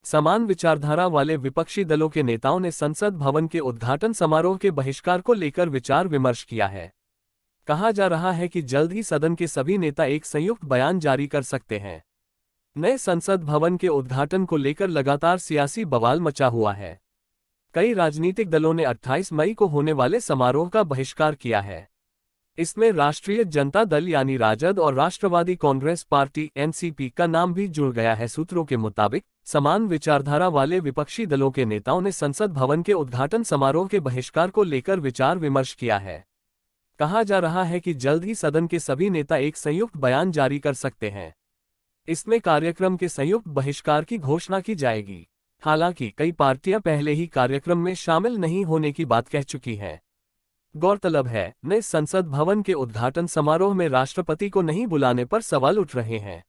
समान विचारधारा वाले विपक्षी दलों के नेताओं ने संसद भवन के उद्घाटन समारोह के बहिष्कार को लेकर विचार विमर्श किया है। कहा जा रहा है कि जल्द ही सदन के सभी नेता एक संयुक्त बयान जारी कर सकते हैं। नए संसद भवन के उद्घाटन को लेकर लगातार सियासी बवाल मचा हुआ है। कई राजनीतिक दलों ने 28 मई को होने वाले समारोह का बहिष्कार किया है। इसमें राष्ट्रीय जनता दल यानी राजद और राष्ट्रवादी कांग्रेस पार्टी एनसीपी का नाम भी जुड़ गया है। सूत्रों के मुताबिक समान विचारधारा वाले विपक्षी दलों के नेताओं ने संसद भवन के उद्घाटन समारोह के बहिष्कार को लेकर विचार विमर्श किया है। कहा जा रहा है कि जल्द ही सदन के सभी नेता एक संयुक्त बयान जारी कर सकते हैं। इसमें कार्यक्रम के संयुक्त बहिष्कार की घोषणा की जाएगी। हालांकि कई पार्टियां पहले ही कार्यक्रम में शामिल नहीं होने की बात कह चुकी हैं। गौरतलब है, नए संसद भवन के उद्घाटन समारोह में राष्ट्रपति को नहीं बुलाने पर सवाल उठ रहे हैं।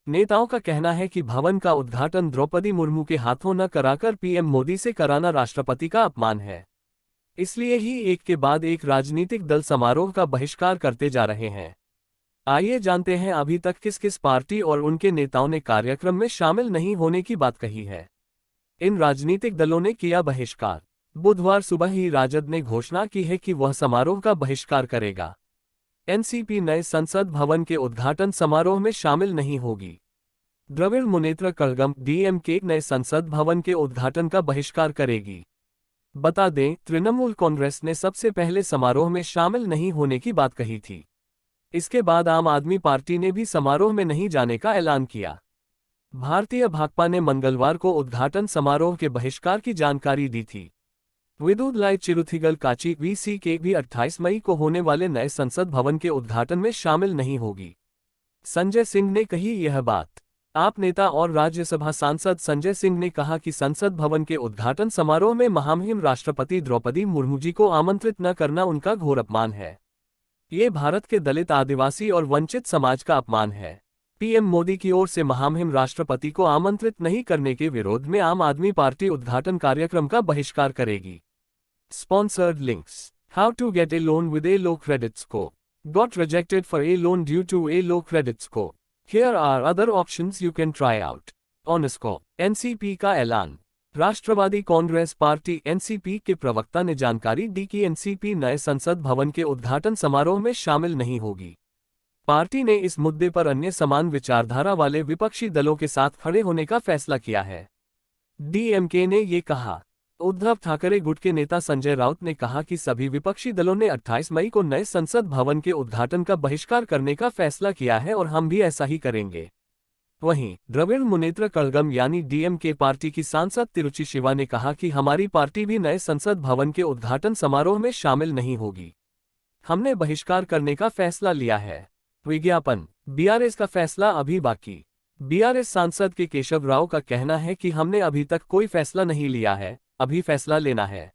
नेताओं का कहना है कि भवन का उद्घाटन द्रौपदी मुर्मू के हाथों न कराकर पीएम मोदी से कराना राष्ट्रपति का अपमान है। इसलिए ही एक के बाद एक राजनीतिक दल समारोह का बहिष्कार करते जा रहे हैं। आइए जानते हैं अभी तक किस किस पार्टी और उनके नेताओं ने कार्यक्रम में शामिल नहीं होने की बात कही है। इन राजनीतिक दलों ने किया बहिष्कार। बुधवार सुबह ही राजद ने घोषणा की है कि वह समारोह का बहिष्कार करेगा। एनसीपी नए संसद भवन के उद्घाटन समारोह में शामिल नहीं होगी। द्रविड़ मुनेत्र कड़गम डीएमके नए संसद भवन के उद्घाटन का बहिष्कार करेगी। बता दें, तृणमूल कांग्रेस ने सबसे पहले समारोह में शामिल नहीं होने की बात कही थी। इसके बाद आम आदमी पार्टी ने भी समारोह में नहीं जाने का ऐलान किया। भारतीय भाकपा ने मंगलवार को उद्घाटन समारोह के बहिष्कार की जानकारी दी थी। विदुलाई चिरुथिगल काची वीसीके भी 28 मई को होने वाले नए संसद भवन के उद्घाटन में शामिल नहीं होगी। संजय सिंह ने कही यह बात। आप नेता और राज्यसभा सांसद संजय सिंह ने कहा कि संसद भवन के उद्घाटन समारोह में महामहिम राष्ट्रपति द्रौपदी मुर्मू जी को आमंत्रित न करना उनका घोर अपमान है। ये भारत के दलित, आदिवासी और वंचित समाज का अपमान है। पीएम मोदी की ओर से महामहिम राष्ट्रपति को आमंत्रित नहीं करने के विरोध में आम आदमी पार्टी उद्घाटन कार्यक्रम का बहिष्कार करेगी। Sponsored links. How to get a loan with a low credit score. Got rejected for a loan due to a low credit score. Here are other options you can try out. ऑनस्को। NCP का ऐलान। राष्ट्रवादी Congress party NCP के प्रवक्ता ने जानकारी दी कि NCP नए संसद भवन के उद्घाटन समारोह में शामिल नहीं होगी। पार्टी ने इस मुद्दे पर अन्य समान विचारधारा वाले विपक्षी दलों के साथ खड़े होने का फैसला किया है। डीएमके ने ये कहा। उद्धव ठाकरे गुट के नेता संजय राउत ने कहा कि सभी विपक्षी दलों ने 28 मई को नए संसद भवन के उद्घाटन का बहिष्कार करने का फैसला किया है और हम भी ऐसा ही करेंगे। वहीं द्रविड़ मुनेत्र कड़गम यानी डीएमके पार्टी की सांसद तिरुचि शिवा ने कहा कि हमारी पार्टी भी नए संसद भवन के उद्घाटन समारोह में शामिल नहीं होगी। हमने बहिष्कार करने का फैसला लिया है। विज्ञापन। बीआरएस का फैसला अभी बाकी। बीआरएस सांसद के केशव राव का कहना है कि हमने अभी तक कोई फैसला नहीं लिया है, अभी फैसला लेना है।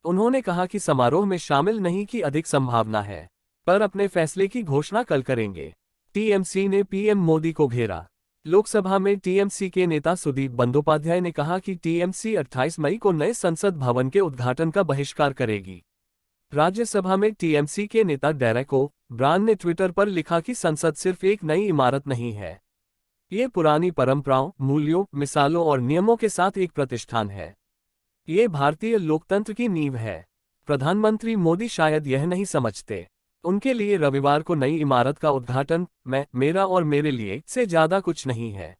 उन्होंने कहा कि समारोह में शामिल नहीं की अधिक संभावना है, पर अपने फैसले की घोषणा कल करेंगे। टीएमसी ने पीएम मोदी को घेरा। लोकसभा में टीएमसी के नेता सुदीप बंदोपाध्याय ने कहा कि टीएमसी 28 मई को नए संसद भवन के उद्घाटन का बहिष्कार करेगी। राज्यसभा में टीएमसी के नेता डेरेक ओ ब्रायन ने ट्विटर पर लिखा कि संसद सिर्फ एक नई इमारत नहीं है, ये पुरानी परंपराओं, मूल्यों, मिसालों और नियमों के साथ एक प्रतिष्ठान है। ये भारतीय लोकतंत्र की नींव है। प्रधानमंत्री मोदी शायद यह नहीं समझते। उनके लिए रविवार को नई इमारत का उद्घाटन मेरा और मेरे लिए से ज्यादा कुछ नहीं है,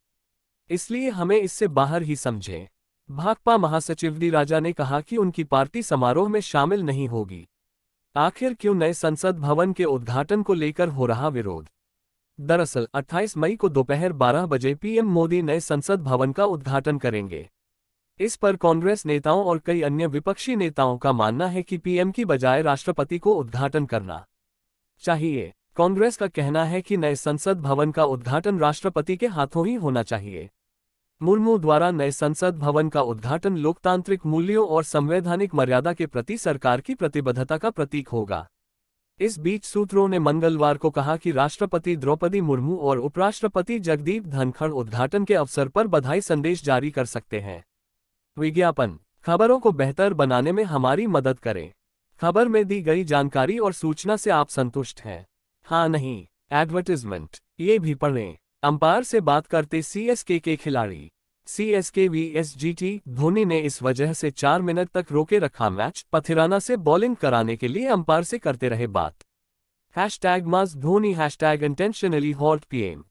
इसलिए हमें इससे बाहर ही समझें। भाकपा महासचिव डी राजा ने कहा कि उनकी पार्टी समारोह में शामिल नहीं होगी। आखिर क्यों नए संसद भवन के उद्घाटन को लेकर हो रहा विरोध? दरअसल 28 मई को दोपहर 12 बजे पीएम मोदी नए संसद भवन का उद्घाटन करेंगे। इस पर कांग्रेस नेताओं और कई अन्य विपक्षी नेताओं का मानना है कि पीएम की बजाय राष्ट्रपति को उद्घाटन करना चाहिए। कांग्रेस का कहना है कि नए संसद भवन का उद्घाटन राष्ट्रपति के हाथों ही होना चाहिए। मुर्मू द्वारा नए संसद भवन का उद्घाटन लोकतांत्रिक मूल्यों और संवैधानिक मर्यादा के प्रति सरकार की प्रतिबद्धता का प्रतीक होगा। इस बीच सूत्रों ने मंगलवार को कहा कि राष्ट्रपति द्रौपदी मुर्मू और उपराष्ट्रपति जगदीप धनखड़ उद्घाटन के अवसर पर बधाई संदेश जारी कर सकते हैं। विज्ञापन। खबरों को बेहतर बनाने में हमारी मदद करें। खबर में दी गई जानकारी और सूचना से आप संतुष्ट हैं? हाँ नहीं? एडवर्टाइजमेंट। ये भी पढ़ें। अंपायर से बात करते सीएसके के खिलाड़ी। CSK vs GT, धोनी ने इस वजह से 4 मिनट तक रोके रखा मैच, पथिराना से बॉलिंग कराने के लिए अंपायर से करते रहे बात। #Maz Dhoni #Intentionally Hot PM